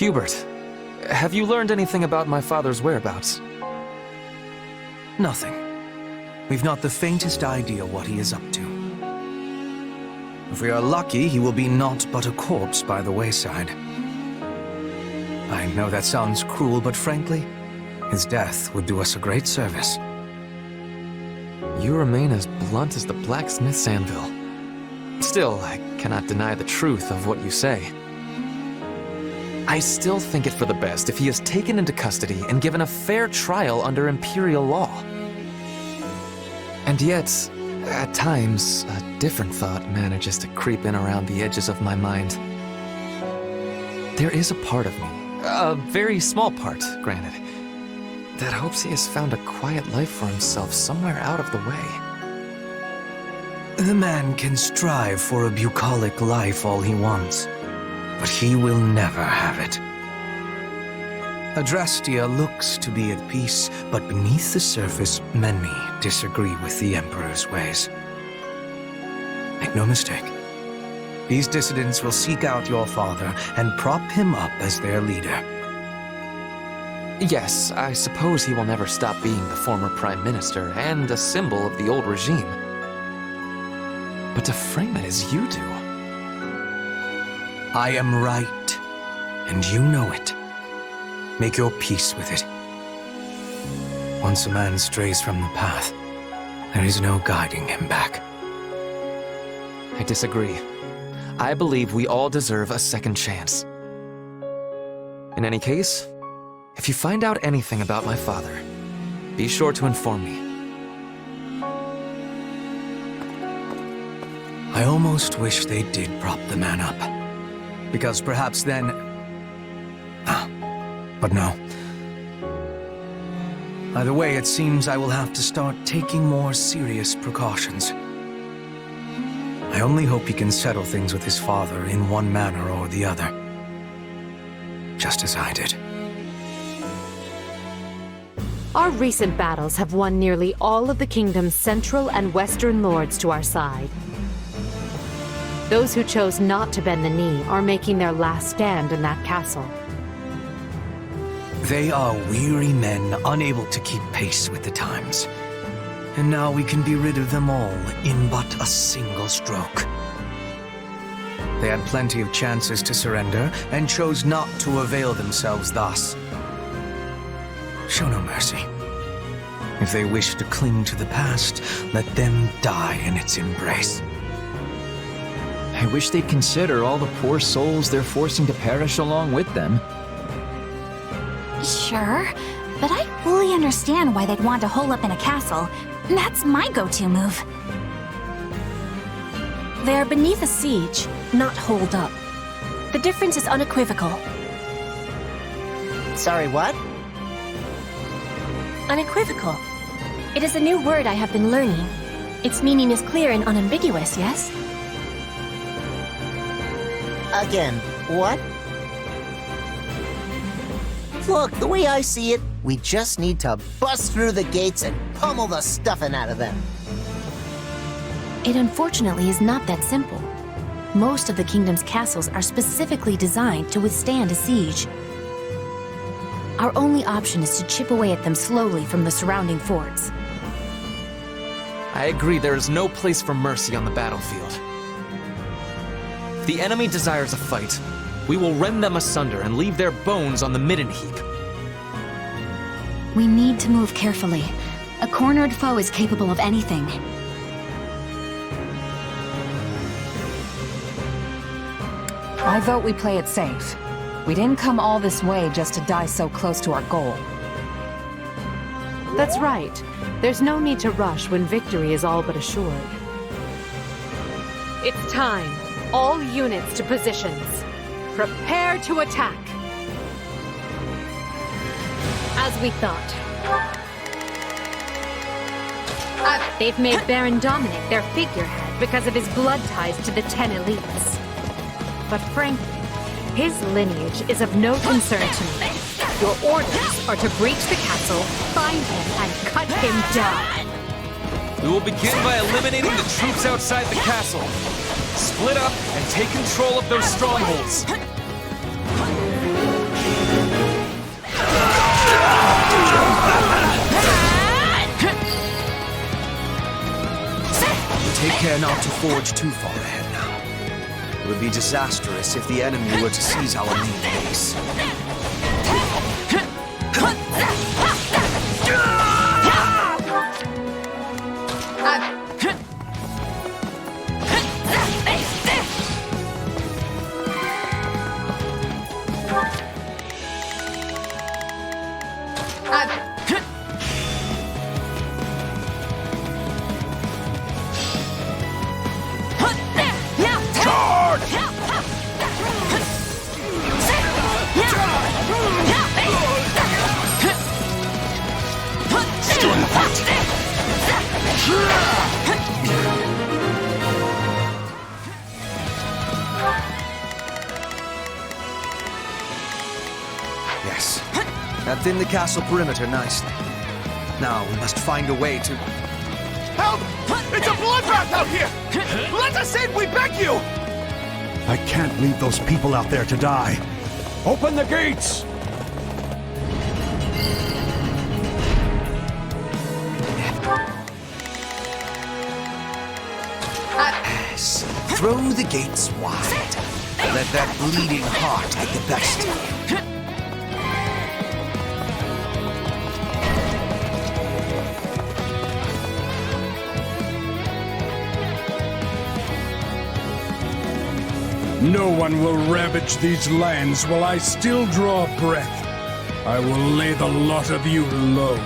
Hubert, have you learned anything about my father's whereabouts? Nothing. We've not the faintest idea what he is up to. If we are lucky, he will be naught but a corpse by the wayside. I know that sounds cruel, but frankly, his death would do us a great service. You remain as blunt as the blacksmith's anvil. Still, I cannot deny the truth of what you say. I still think it for the best if he is taken into custody and given a fair trial under Imperial law. And yet, at times, a different thought manages to creep in around the edges of my mind. There is a part of me, a very small part, granted, that hopes he has found a quiet life for himself somewhere out of the way. The man can strive for a bucolic life all he wants, but he will never have it. Adrastia looks to be at peace, but beneath the surface, many disagree with the Emperor's ways. Make no mistake. These dissidents will seek out your father and prop him up as their leader. Yes, I suppose he will never stop being the former Prime Minister and a symbol of the old regime. But to frame it as you do... I am right, and you know it. Make your peace with it. Once a man strays from the path, there is no guiding him back. I disagree. I believe we all deserve a second chance. In any case, if you find out anything about my father, be sure to inform me. I almost wish they did prop the man up. Because perhaps then... But no. Either way, it seems I will have to start taking more serious precautions. I only hope he can settle things with his father in one manner or the other. Just as I did. Our recent battles have won nearly all of the kingdom's central and western lords to our side. Those who chose not to bend the knee are making their last stand in that castle. They are weary men, unable to keep pace with the times. And now we can be rid of them all in but a single stroke. They had plenty of chances to surrender, and chose not to avail themselves thus. Show no mercy. If they wish to cling to the past, let them die in its embrace. I wish they'd consider all the poor souls they're forcing to perish along with them. Sure, but I fully understand why they'd want to hole up in a castle. That's my go-to move. They are beneath a siege, not holed up. The difference is unequivocal. Sorry, what? Unequivocal. It is a new word I have been learning. Its meaning is clear and unambiguous, yes? Again, what? Look, the way I see it, we just need to bust through the gates and pummel the stuffing out of them. It unfortunately is not that simple. Most of the kingdom's castles are specifically designed to withstand a siege. Our only option is to chip away at them slowly from the surrounding forts. I agree there is no place for mercy on the battlefield. If the enemy desires a fight, we will rend them asunder and leave their bones on the midden heap. We need to move carefully. A cornered foe is capable of anything. I vote we play it safe. We didn't come all this way just to die so close to our goal. That's right. There's no need to rush when victory is all but assured. It's time. All units to positions. Prepare to attack. As we thought. They've made Baron Dominic their figurehead because of his blood ties to the 10 elites. But frankly, his lineage is of no concern to me. Your orders are to breach the castle, find him, and cut him down. We will begin by eliminating the troops outside the castle. Split up and take control of those strongholds. not to forge too far ahead now. It would be disastrous if the enemy were to seize our main base. Yes, that thinned the castle perimeter nicely. Now we must find a way to... Help! It's a bloodbath out here! Let us in, we beg you! I can't leave those people out there to die. Open the gates! Yes, throw the gates wide. Let that bleeding heart get the best of you. No one will ravage these lands while I still draw breath. I will lay the lot of you low.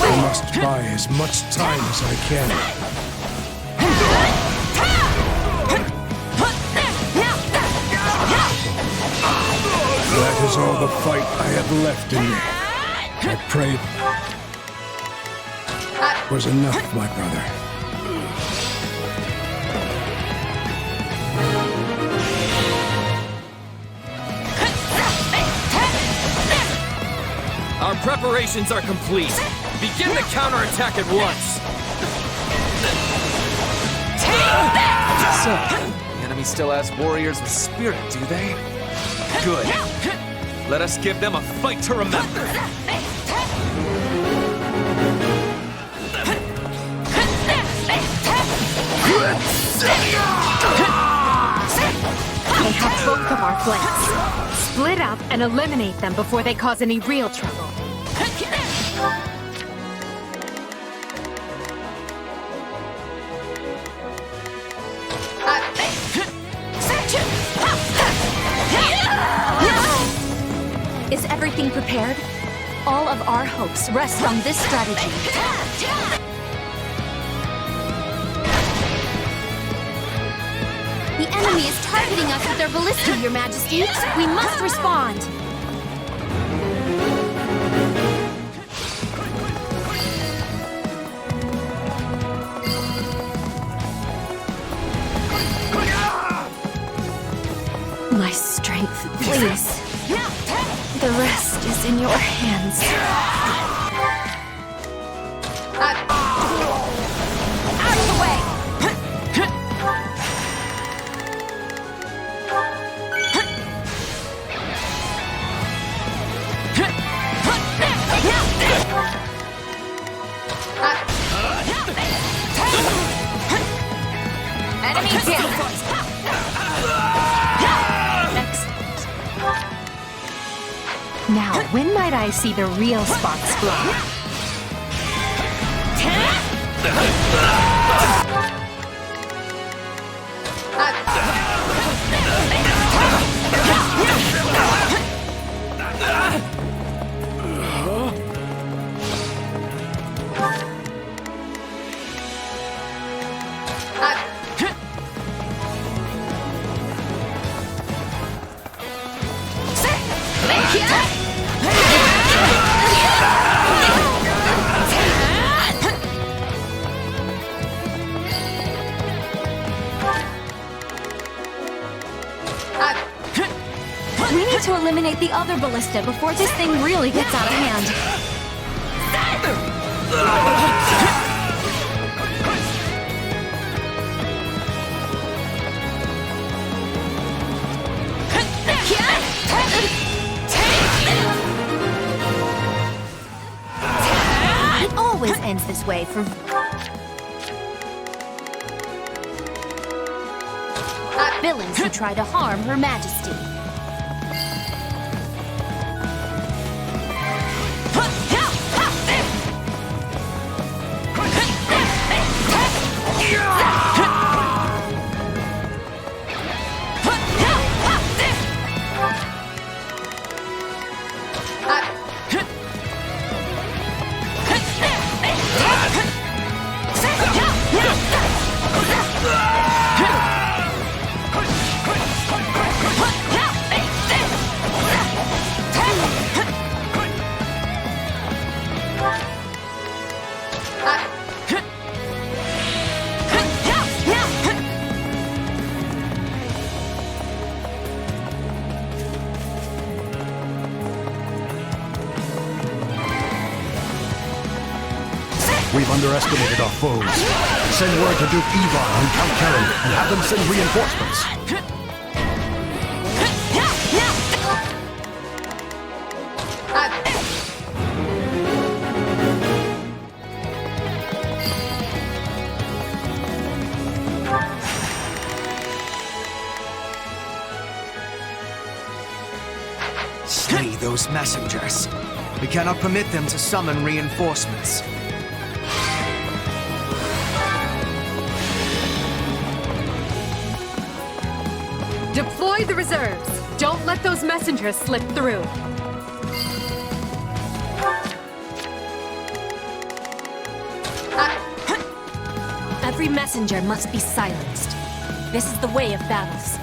I must buy as much time as I can. That is all the fight I have left in me. I pray was enough, my brother. Our preparations are complete. Begin the counterattack at once. So, the enemy still has warriors with spirit, do they? Good. Let us give them a fight to remember. They have both of our flanks. Split up and eliminate them before they cause any real trouble. Is everything prepared? All of our hopes rest on this strategy. The enemy is targeting us with their ballista, Your Majesty. We must respond. My strength, please. The rest is in your hands. Out of the way! Enemy down! Excellent. Now, when might I see the real sparks fly? to eliminate the other ballista before this thing really gets out of hand. It always ends this way for... villains who try to harm Her Majesty. We've underestimated our foes. Send word to Duke Ivar and Count Karen and have them send reinforcements. Slay those messengers. We cannot permit them to summon reinforcements. Deploy the reserves. Don't let those messengers slip through. Every messenger must be silenced. This is the way of battles.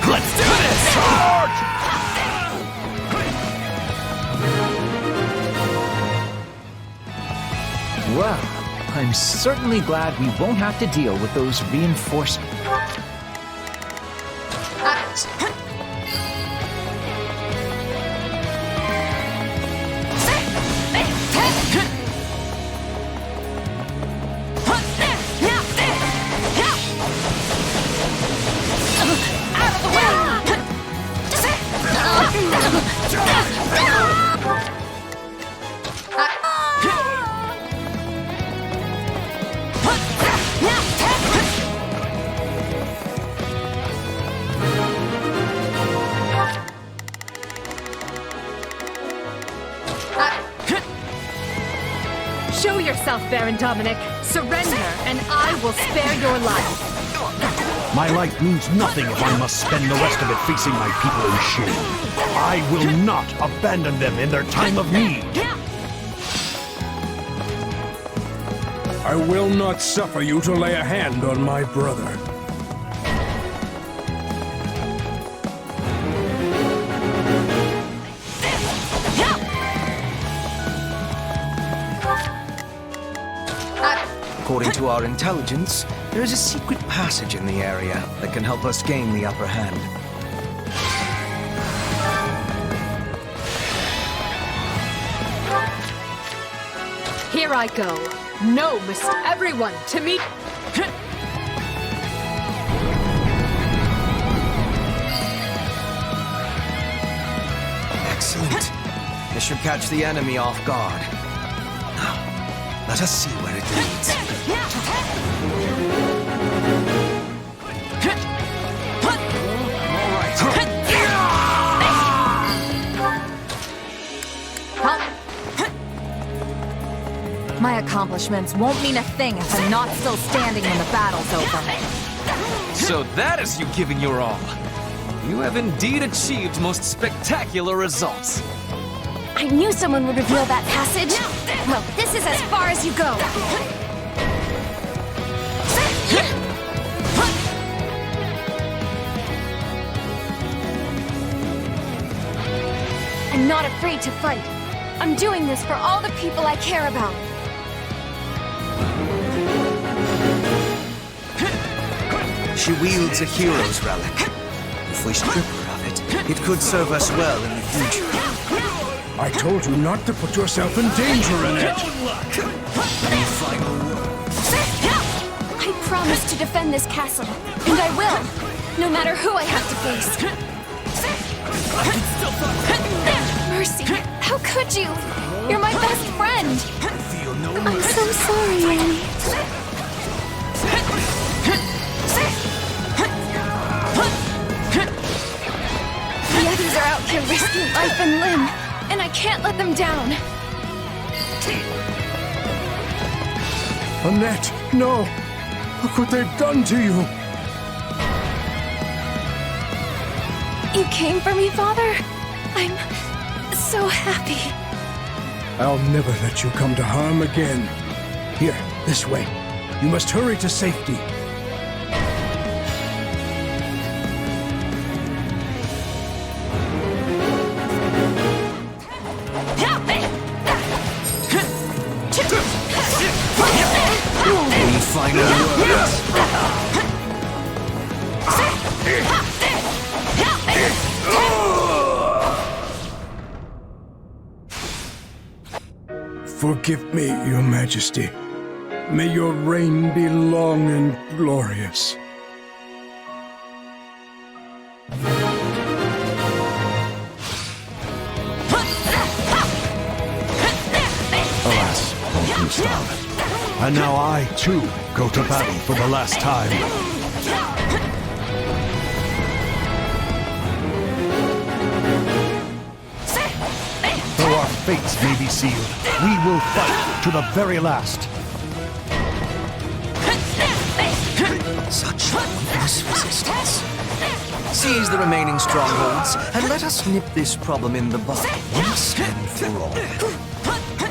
Let's do this! Charge! Well, I'm certainly glad we won't have to deal with those reinforcements. Show yourself, Baron Dominic. Surrender, and I will spare your life. My life means nothing if I must spend the rest of it facing my people in shame. I will not abandon them in their time of need. I will not suffer you to lay a hand on my brother. According to our intelligence, there is a secret passage in the area that can help us gain the upper hand. Here I go. No, must everyone to meet... Excellent. This should catch the enemy off guard. Now, let us see where it leads. My accomplishments won't mean a thing if I'm not still standing when the battle's over. So that is you giving your all. You have indeed achieved most spectacular results. I knew someone would reveal that passage. Well, this is as far as you go. I'm not afraid to fight. I'm doing this for all the people I care about. She wields a hero's relic. If we strip her of it, it could serve us well in the future. I told you not to put yourself in danger, Annette. Any final words? I promise to defend this castle, and I will, no matter who I have to face. Mercy, how could you? You're my best friend. I'm so sorry, Annie. The others are out here risking life and limb, and I can't let them down. Annette, no! Look what they've done to you! You came for me, Father? I'm so happy. I'll never let you come to harm again. Here, this way. You must hurry to safety. Any final words? Forgive me, Your Majesty. May your reign be long and glorious. Alas, poor Scarlet. And now I, too, go to battle for the last time. Though our fates may be sealed, we will fight to the very last. Such endless resistance. Seize the remaining strongholds, and let us nip this problem in the bud once and for all.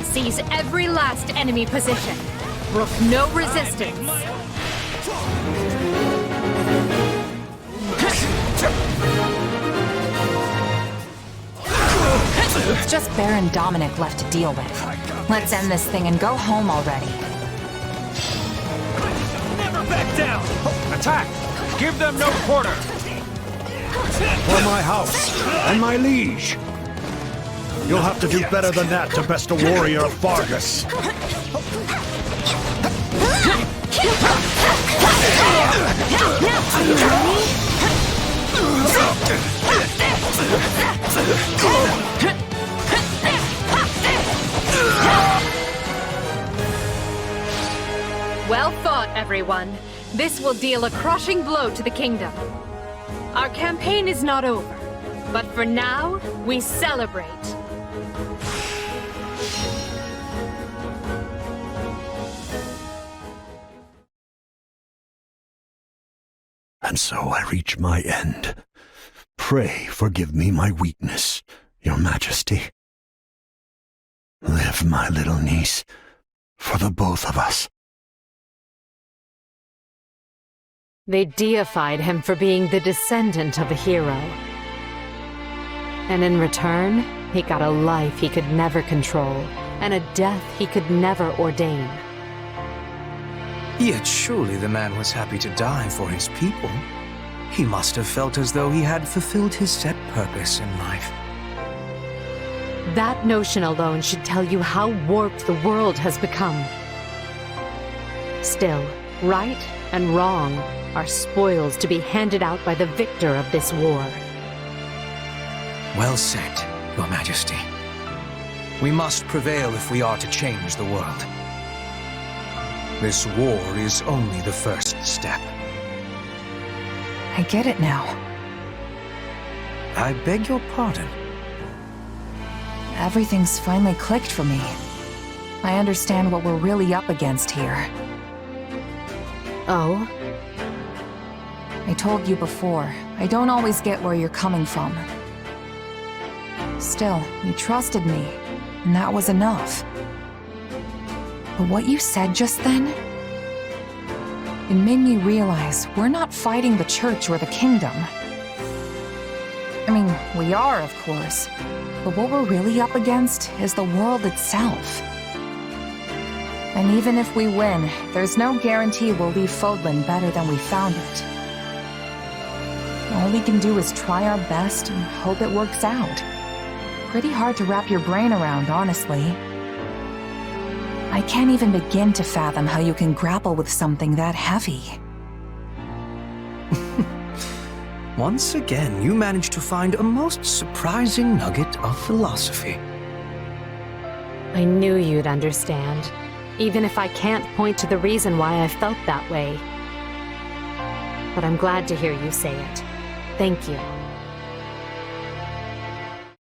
Seize every last enemy position. Brook no resistance. It's just Baron Dominic left to deal with. Let's end this thing and go home already. Never back down! Attack! Give them no quarter! For my house and my liege! You'll have to do better than that to best a warrior of Fargus. Are you ready? Well fought, everyone. This will deal a crushing blow to the kingdom. Our campaign is not over, but for now, we celebrate. And so I reach my end. Pray forgive me my weakness, Your Majesty. Live, my little niece, for the both of us. They deified him for being the descendant of a hero. And in return, he got a life he could never control, and a death he could never ordain. Yet surely the man was happy to die for his people. He must have felt as though he had fulfilled his set purpose in life. That notion alone should tell you how warped the world has become. Still, right and wrong are spoils to be handed out by the victor of this war. Well said, Your Majesty. We must prevail if we are to change the world. This war is only the first step. I get it now. I beg your pardon. Everything's finally clicked for me. I understand what we're really up against here. Oh? I told you before, I don't always get where you're coming from. Still, you trusted me, and that was enough. But what you said just then, it made me realize we're not fighting the church or the kingdom. I mean, We are, of course. But what we're really up against is the world itself. And even if we win, there's no guarantee we'll leave Fodlan better than we found it. All we can do is try our best and hope it works out. Pretty hard to wrap your brain around, honestly. I can't even begin to fathom how you can grapple with something that heavy. Once again, you managed to find a most surprising nugget of philosophy. I knew you'd understand, even if I can't point to the reason why I felt that way. But I'm glad to hear you say it. Thank you.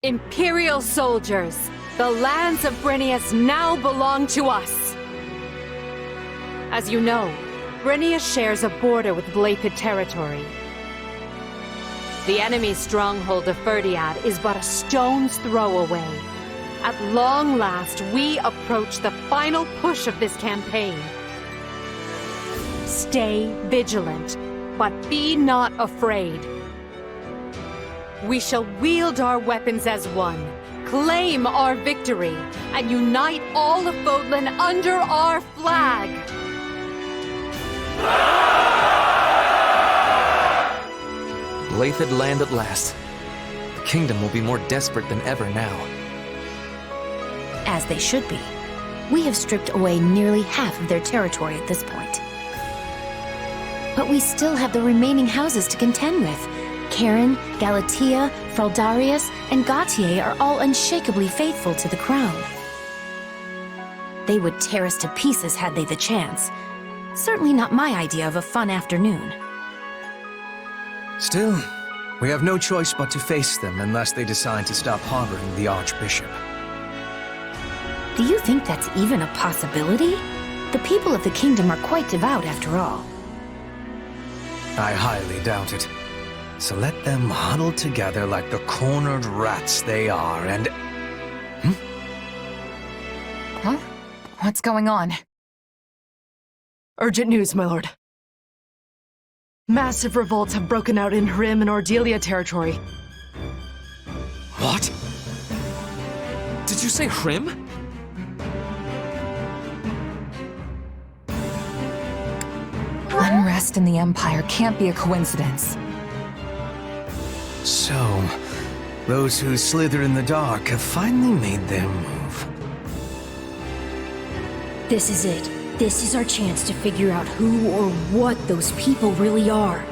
Imperial soldiers, the lands of Brennius now belong to us. As you know, Brennius shares a border with Blythed territory. The enemy's stronghold of Ferdiad is but a stone's throw away. At long last, we approach the final push of this campaign. Stay vigilant, but be not afraid. We shall wield our weapons as one, claim our victory, and unite all of Fodlan under our flag! Blythed land at last. The kingdom will be more desperate than ever now. As they should be. We have stripped away nearly half of their territory at this point. But we still have the remaining houses to contend with. Cairn, Galatea, Fraldarius, and Gautier are all unshakably faithful to the crown. They would tear us to pieces had they the chance. Certainly not my idea of a fun afternoon. Still, we have no choice but to face them unless they decide to stop harboring the Archbishop. Do you think that's even a possibility? The people of the kingdom are quite devout after all. I highly doubt it. So let them huddle together like the cornered rats they are and... Huh? What's going on? Urgent news, my lord. Massive revolts have broken out in Hrim and Ordelia territory. What? Did you say Hrim? Unrest in the Empire can't be a coincidence. So, those who slither in the dark have finally made their move. This is it. This is our chance to figure out who or what those people really are.